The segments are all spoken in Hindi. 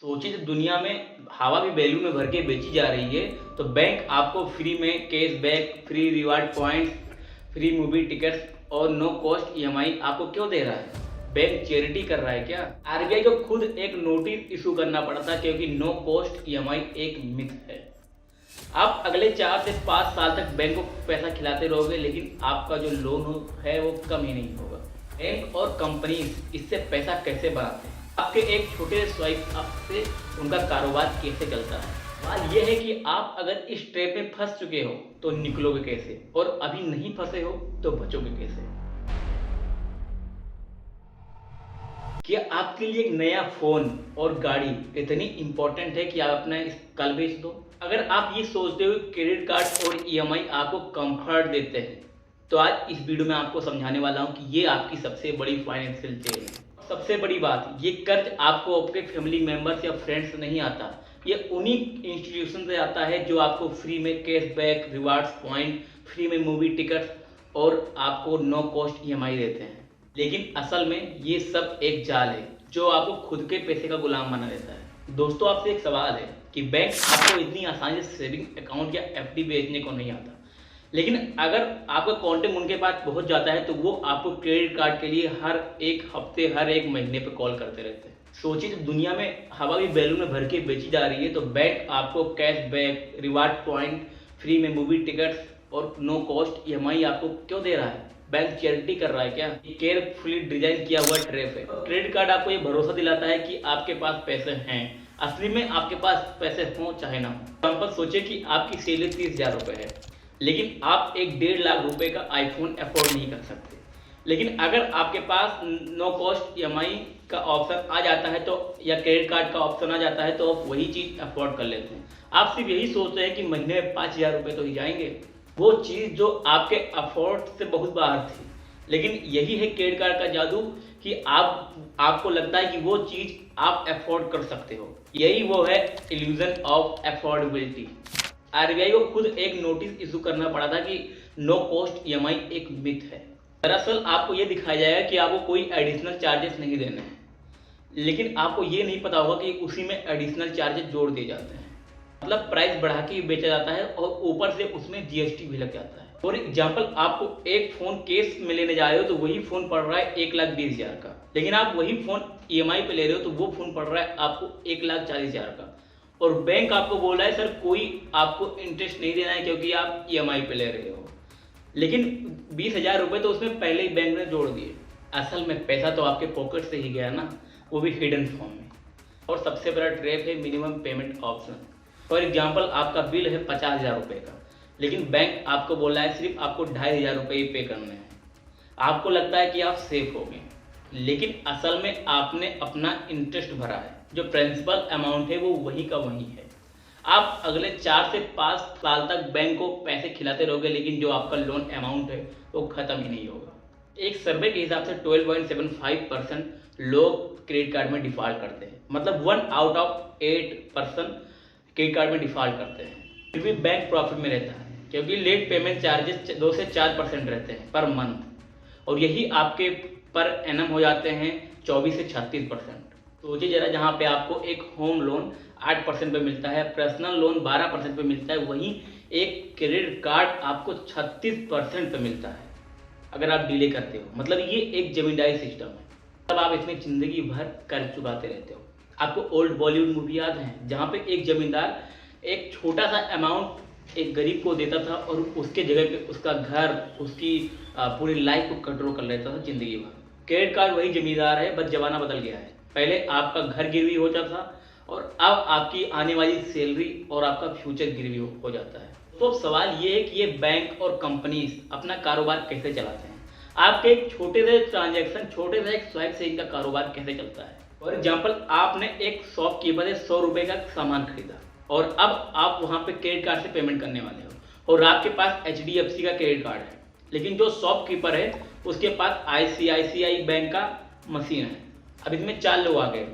सोचिए दुनिया में हवा भी बैलून में भर के बेची जा रही है तो बैंक आपको फ्री में cashback, free reward points, free movie tickets और नो कॉस्ट ईएमआई आपको क्यों दे रहा है? बैंक चैरिटी कर रहा है क्या? आरबीआई को खुद एक नोटिस इशू करना पड़ा था क्योंकि नो कॉस्ट ईएमआई एक मिथ है। आप अगले 4 से 5 साल तक बैंक को पैसा खिलाते रहोगे लेकिन आपका जो लोन है वो कम ही नहीं होगा। बैंक और कंपनीज इससे पैसा कैसे बनाते हैं? आपके एक छोटे स्वाइप से उनका कारोबार कैसे चलता है? सवाल यह है कि आप अगर इस ट्रैप में फंस चुके हो तो निकलोगे कैसे, और अभी नहीं फंसे हो तो बचोगे कैसे? क्या आपके लिए एक नया फोन और गाड़ी इतनी इंपॉर्टेंट है कि आप अपना इस कल बेच दो? अगर आप ये सोचते हो क्रेडिट कार्ड और ईएमआई आपको कंफर्ट देते हैं तो आज इस वीडियो में आपको समझाने वाला हूं कि ये आपकी सबसे बड़ी फाइनेंशियल चेन है। सबसे बड़ी बात, ये कर्ज आपको आपके फैमिली मेंबर्स या फ्रेंड्स से नहीं आता, ये उन्हीं इंस्टीट्यूशन से आता है जो आपको फ्री में कैशबैक, रिवार्ड्स पॉइंट, फ्री में मूवी टिकट और आपको नो कॉस्ट ईएमआई देते हैं। लेकिन असल में ये सब एक जाल है जो आपको खुद के पैसे का गुलाम बना देता है। दोस्तों, आपसे एक सवाल है कि बैंक आपको इतनी आसानी से सेविंग अकाउंट या एफडी बेचने को नहीं आता, लेकिन अगर आपका क्वांटम उनके पास पहुंच जाता है तो वो आपको क्रेडिट कार्ड के लिए हर एक हफ्ते, हर एक महीने पे कॉल करते रहते हैं। सोचिए जब दुनिया में हवा भी बैलून में भर के बेची जा रही है तो बैंक आपको कैशबैक, रिवार्ड पॉइंट, फ्री में मूवी टिकट्स और नो कॉस्ट ईएमआई आपको क्यों दे रहा है? बैंक चैरिटी कर रहा है क्या? केयरफुली डिजाइन किया हुआ ट्रैप है। क्रेडिट कार्ड आपको ये भरोसा दिलाता है कि आपके पास पैसे हैं। असली में आपके पास पैसे हों चाहे ना हो। एग्जाम्पल सोचिए कि आपकी सैलरी 30,000 रुपये है लेकिन आप एक 1.5 लाख रुपए का आईफोन अफोर्ड नहीं कर सकते। लेकिन अगर आपके पास नो कॉस्ट ईएमआई का ऑप्शन आ जाता है तो, या क्रेडिट कार्ड का ऑप्शन आ जाता है तो आप वही चीज़ अफोर्ड कर लेते हैं। आप सिर्फ यही सोचते हैं कि महीने में 5,000 रुपये तो ही जाएंगे, वो चीज़ जो आपके अफोर्ड से बहुत बाहर थी। लेकिन यही है क्रेडिट कार्ड का जादू कि आपको लगता है कि वो चीज़ आप अफोर्ड कर सकते हो। यही वो है इल्यूजन ऑफ अफोर्डेबिलिटी। आरबीआई को खुद एक नोटिस इशू करना पड़ा था कि नो कॉस्ट ईएमआई एक मिथ है। दरअसल आपको ये दिखाया जाएगा कि आपको कोई एडिशनल चार्जेस नहीं देने हैं, लेकिन आपको ये नहीं पता होगा कि उसी में एडिशनल चार्जेस जोड़ दिए जाते हैं। मतलब प्राइस बढ़ा के बेचा जाता है और ऊपर से उसमें जीएसटी भी लग जाता है। फॉर एग्जाम्पल, आपको एक फ़ोन केस में लेने जा रहे हो तो वही फ़ोन पड़ रहा है 1,20,000 का, लेकिन आप वही फ़ोन ईएमआई पे ले रहे हो तो वो फ़ोन पड़ रहा है आपको 1,40,000 का। और बैंक आपको बोल रहा है सर कोई आपको इंटरेस्ट नहीं देना है क्योंकि आप ईएमआई पे ले रहे हो, लेकिन 20,000 रुपये तो उसमें पहले ही बैंक ने जोड़ दिए। असल में पैसा तो आपके पॉकेट से ही गया ना, वो भी हिडन फॉर्म में। और सबसे बड़ा ट्रैप है minimum payment option. For example, आपका बिल है 50,000 रुपये का, लेकिन बैंक आपको बोल रहा है सिर्फ आपको 2,500 रुपये ही पे करने हैं। आपको लगता है कि आप सेफ हो गए, लेकिन असल में आपने अपना इंटरेस्ट भरा है। जो प्रिंसिपल अमाउंट है वो वही का वही है। आप अगले 4 से 5 साल तक बैंक को पैसे खिलाते रहोगे लेकिन जो आपका लोन अमाउंट है वो खत्म ही नहीं होगा। एक सर्वे के हिसाब से 12.75% लोग क्रेडिट कार्ड में डिफॉल्ट करते हैं। मतलब 1 out of 8 person credit card में डिफॉल्ट करते हैं। फिर भी बैंक प्रॉफिट में रहता है क्योंकि लेट पेमेंट चार्जेस 2 से 4% रहते हैं पर मंथ, और यही आपके पर एनम हो जाते हैं 24 से 36%। सोचिए जरा, जहाँ पे आपको एक होम लोन 8% पे मिलता है, पर्सनल लोन 12% पे मिलता है, वहीं एक क्रेडिट कार्ड आपको 36% पे मिलता है अगर आप डिले करते हो। मतलब ये एक जमींदारी सिस्टम है। तब आप इसमें जिंदगी भर कर्ज चुकाते रहते हो। आपको ओल्ड बॉलीवुड मूवी याद है जहाँ पे एक जमींदार एक छोटा सा अमाउंट एक गरीब को देता था और उसके जगह पे उसका घर, उसकी पूरी लाइफ को कंट्रोल कर लेता था जिंदगी भर। क्रेडिट कार्ड वही जमींदार है, बस जमाना बदल गया है। पहले आपका घर गिरवी होता था और अब आपकी आने वाली सैलरी और आपका फ्यूचर गिरवी हो जाता है। तो सवाल ये है कि ये बैंक और कंपनीज अपना कारोबार कैसे चलाते हैं? आपके एक छोटे से ट्रांजैक्शन, छोटे से एक स्वाइप से इनका कारोबार कैसे चलता है? फॉर एग्जाम्पल, आपने एक शॉपकीपर से 100 रुपये का सामान खरीदा और अब आप वहाँ पे क्रेडिट कार्ड से पेमेंट करने वाले हो और आपके पास HDFC का क्रेडिट कार्ड है, लेकिन जो शॉपकीपर है उसके पास ICICI बैंक का मशीन है। अब इसमें 4 लोग आ गए।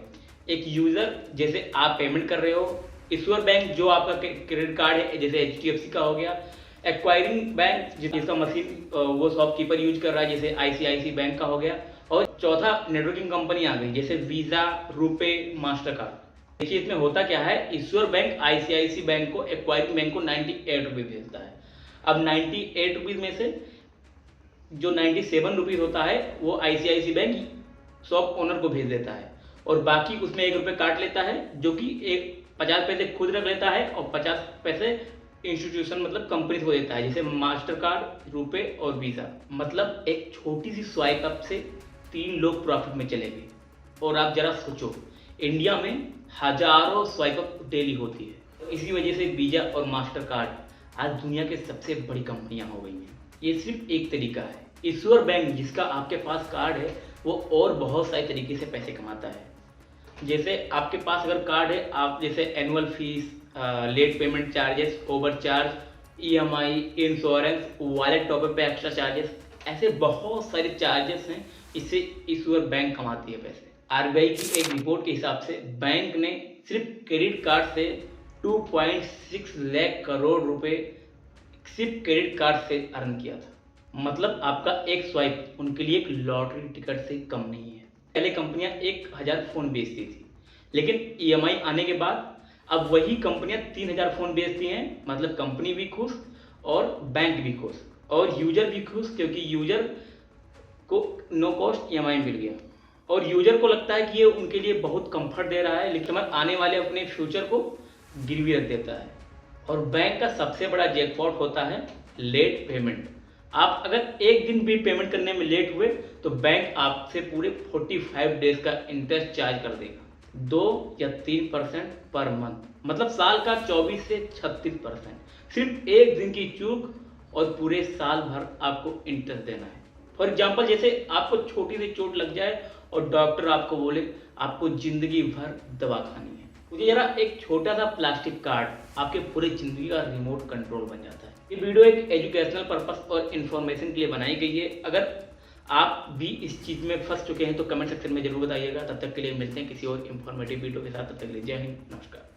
एक यूजर, जैसे आप पेमेंट कर रहे हो, इश्यूअर बैंक जो आपका क्रेडिट कार्ड है जैसे HDFC का हो गया, एक्वायरिंग बैंक जिसका मशीन वो शॉपकीपर यूज कर रहा है जैसे ICICI बैंक का हो गया, और चौथा नेटवर्किंग कंपनी आ गई जैसे वीज़ा, रुपे, मास्टर कार्ड। देखिए इसमें होता क्या है, इश्योर बैंक आईसीआईसी बैंक को एक्वायरिंग बैंक को 98 रुपये भेजता है। अब 98 रुपीज़ में से जो 97 रुपीज़ होता है वो आईसीआईसी बैंक शॉप ओनर को भेज देता है, और बाकी उसमें 1 रुपये काट लेता है, जो कि एक 50 पैसे खुद रख लेता है और 50 पैसे इंस्टीट्यूशन मतलब कंपनी को देता है, जैसे मास्टर कार्ड, रुपए और वीज़ा। मतलब एक छोटी सी स्वाइप अप से 3 लोग प्रॉफिट में चले गए। और आप जरा सोचो, इंडिया में हजारों स्वाइप अप डेली होती है, तो इसी वजह से वीज़ा और मास्टर कार्ड आज दुनिया के सबसे बड़ी कंपनियां हो गई हैं। ये सिर्फ एक तरीका है। इश्योर बैंक जिसका आपके पास कार्ड है वो और बहुत सारे तरीके से पैसे कमाता है। जैसे आपके पास अगर कार्ड है, आप जैसे annual fees, late payment charges, over charge, EMI, insurance, wallet top up पे एक्स्ट्रा चार्जेस, ऐसे बहुत सारे चार्जेस हैं, इससे इश्योर बैंक कमाती है पैसे। आरबीआई की एक रिपोर्ट के हिसाब से बैंक ने सिर्फ क्रेडिट कार्ड से 2.6 लाख करोड़ रुपए सिर्फ क्रेडिट कार्ड से अर्न किया था। मतलब आपका एक स्वाइप उनके लिए एक लॉटरी टिकट से कम नहीं है। पहले कंपनियां 1000 फ़ोन बेचती थी, लेकिन ईएमआई आने के बाद अब वही कंपनियां 3000 फ़ोन बेचती हैं। मतलब कंपनी भी खुश और बैंक भी खुश और यूजर भी खुश, क्योंकि यूजर को नो कॉस्ट ईएमआई मिल गया और यूजर को लगता है कि ये उनके लिए बहुत कंफर्ट दे रहा है, लेकिन आने वाले अपने फ्यूचर को गिरवी रख देता है। और बैंक का सबसे बड़ा जैकपॉट होता है लेट पेमेंट। आप अगर एक दिन भी पेमेंट करने में लेट हुए तो बैंक आपसे पूरे 45 डेज का इंटरेस्ट चार्ज कर देगा, 2 या 3% पर मंथ। मतलब साल का 24 से 36%। सिर्फ एक दिन की चूक और पूरे साल भर आपको इंटरेस्ट देना है। फॉर एग्जाम्पल, जैसे आपको छोटी सी चोट लग जाए और डॉक्टर आपको बोले आपको जिंदगी भर दवा खानी है, मुझे जरा एक छोटा सा प्लास्टिक कार्ड आपके पूरी जिंदगी का रिमोट कंट्रोल बन जाता है। ये वीडियो एक एजुकेशनल पर्पस और इन्फॉर्मेशन के लिए बनाई गई है। अगर आप भी इस चीज़ में फंस चुके हैं तो कमेंट सेक्शन में जरूर बताइएगा। तब तक के लिए मिलते हैं किसी और इन्फॉर्मेटिव वीडियो के साथ। तब तक के लिए जय हिंद, नमस्कार।